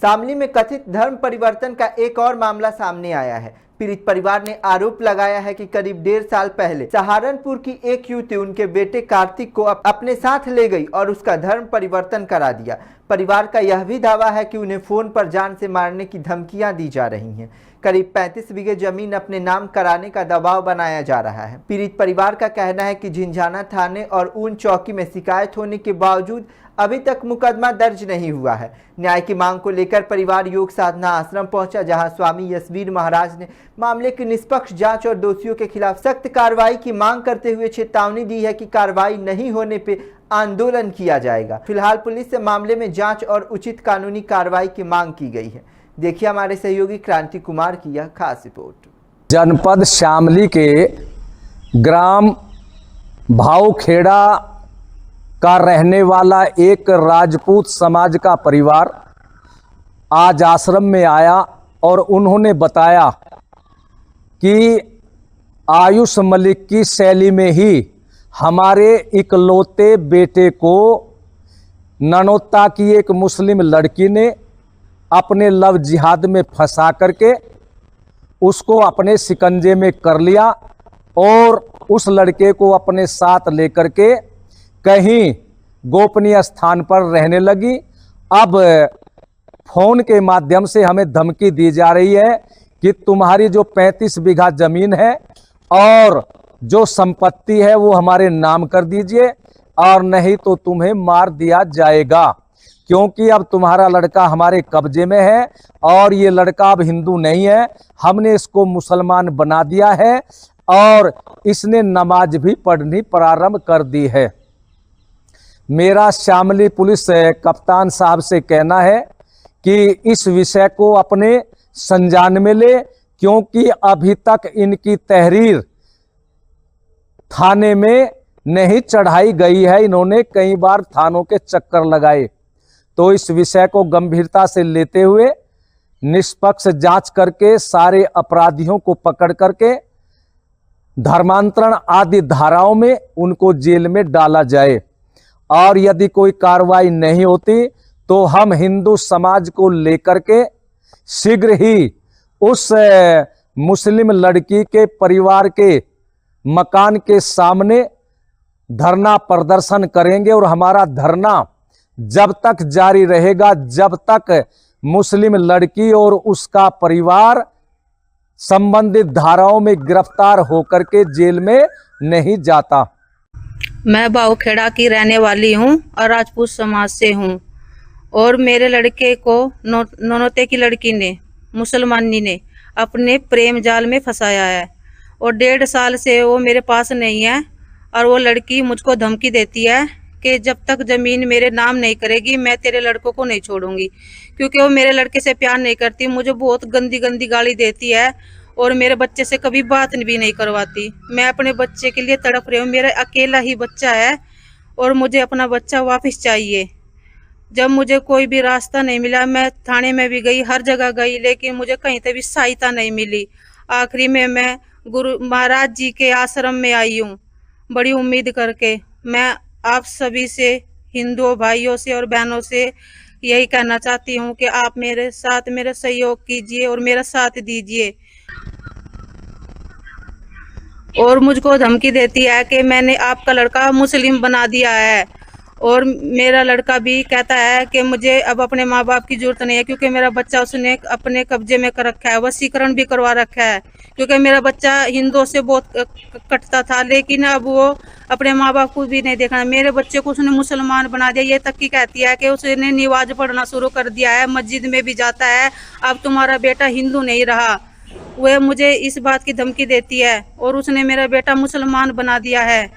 शामली में कथित धर्म परिवर्तन का एक और मामला सामने आया है। पीड़ित परिवार ने आरोप लगाया है कि करीब 1.5 साल पहले सहारनपुर की एक युवती उनके बेटे कार्तिक को अपने साथ ले गई और उसका धर्म परिवर्तन करा दिया। परिवार का यह भी दावा है कि उन्हें फोन पर जान से मारने की धमकियां दी जा रही हैं। करीब 35 बीघे जमीन अपने नाम कराने का दबाव बनाया जा रहा है। पीड़ित परिवार का कहना है कि झिंझाना थाने और ऊन चौकी में शिकायत होने के बावजूद अभी तक मुकदमा दर्ज नहीं हुआ है। न्याय की मांग को लेकर परिवार योग साधना आश्रम पहुंचा, जहां स्वामी यशवीर महाराज ने मामले की निष्पक्ष जांच और दोषियों के खिलाफ सख्त कार्रवाई की मांग करते हुए चेतावनी दी है कि कार्रवाई नहीं होने पे आंदोलन किया जाएगा। फिलहाल पुलिस से मामले में जांच और उचित कानूनी कार्रवाई की मांग की गई है। देखिए हमारे सहयोगी क्रांति कुमार की यह खास रिपोर्ट। जनपद शामली के ग्राम भावखेड़ा का रहने वाला एक राजपूत समाज का परिवार आज आश्रम में आया और उन्होंने बताया कि आयुष मलिक की शैली में ही हमारे इकलौते बेटे को ननौता की एक मुस्लिम लड़की ने अपने लव जिहाद में फंसा करके उसको अपने शिकंजे में कर लिया और उस लड़के को अपने साथ लेकर के कहीं गोपनीय स्थान पर रहने लगी। अब फोन के माध्यम से हमें धमकी दी जा रही है कि तुम्हारी जो 35 बीघा जमीन है और जो संपत्ति है वो हमारे नाम कर दीजिए और नहीं तो तुम्हें मार दिया जाएगा, क्योंकि अब तुम्हारा लड़का हमारे कब्जे में है और ये लड़का अब हिंदू नहीं है, हमने इसको मुसलमान बना दिया है और इसने नमाज भी पढ़नी प्रारंभ कर दी है। मेरा शामली पुलिस कप्तान साहब से कहना है कि इस विषय को अपने संज्ञान में ले, क्योंकि अभी तक इनकी तहरीर थाने में नहीं चढ़ाई गई है। इन्होंने कई बार थानों के चक्कर लगाए, तो इस विषय को गंभीरता से लेते हुए निष्पक्ष जांच करके सारे अपराधियों को पकड़ करके धर्मांतरण आदि धाराओं में उनको जेल में डाला जाए और यदि कोई कार्रवाई नहीं होती तो हम हिंदू समाज को लेकर के शीघ्र ही उस मुस्लिम लड़की के परिवार के मकान के सामने धरना प्रदर्शन करेंगे और हमारा धरना जब तक जारी रहेगा जब तक मुस्लिम लड़की और उसका परिवार संबंधित धाराओं में गिरफ्तार होकर के जेल में नहीं जाता। मैं भावखेड़ा की रहने वाली हूँ और राजपूत समाज से हूँ और मेरे लड़के को ननौते की लड़की ने मुसलमानी ने अपने प्रेम जाल में फंसाया है और 1.5 साल से वो मेरे पास नहीं है और वो लड़की मुझको धमकी देती है कि जब तक ज़मीन मेरे नाम नहीं करेगी मैं तेरे लड़कों को नहीं छोड़ूंगी, क्योंकि वो मेरे लड़के से प्यार नहीं करती, मुझे बहुत गंदी गंदी गाली देती है और मेरे बच्चे से कभी बात भी नहीं करवाती। मैं अपने बच्चे के लिए तड़प रही हूँ, मेरा अकेला ही बच्चा है और मुझे अपना बच्चा वापस चाहिए। जब मुझे कोई भी रास्ता नहीं मिला, मैं थाने में भी गई, हर जगह गई, लेकिन मुझे कहीं से भी सहायता नहीं मिली। आखिरी में मैं गुरु महाराज जी के आश्रम में आई हूँ बड़ी उम्मीद करके। मैं आप सभी से, हिंदू भाइयों से और बहनों से यही कहना चाहती हूँ कि आप मेरे साथ मेरा सहयोग कीजिए और मेरा साथ दीजिए। और मुझको धमकी देती है कि मैंने आपका लड़का मुस्लिम बना दिया है और मेरा लड़का भी कहता है कि मुझे अब अपने माँ बाप की जरूरत नहीं है, क्योंकि मेरा बच्चा उसने अपने कब्जे में कर रखा है, वशीकरण भी करवा रखा है, क्योंकि मेरा बच्चा हिंदुओं से बहुत कटता था, लेकिन अब वो अपने माँ बाप को भी नहीं देखना। मेरे बच्चे को उसने मुसलमान बना दिया। ये तक की कहती है कि उसने नमाज पढ़ना शुरू कर दिया है, मस्जिद में भी जाता है, अब तुम्हारा बेटा हिंदू नहीं रहा। वह मुझे इस बात की धमकी देती है और उसने मेरा बेटा मुसलमान बना दिया है।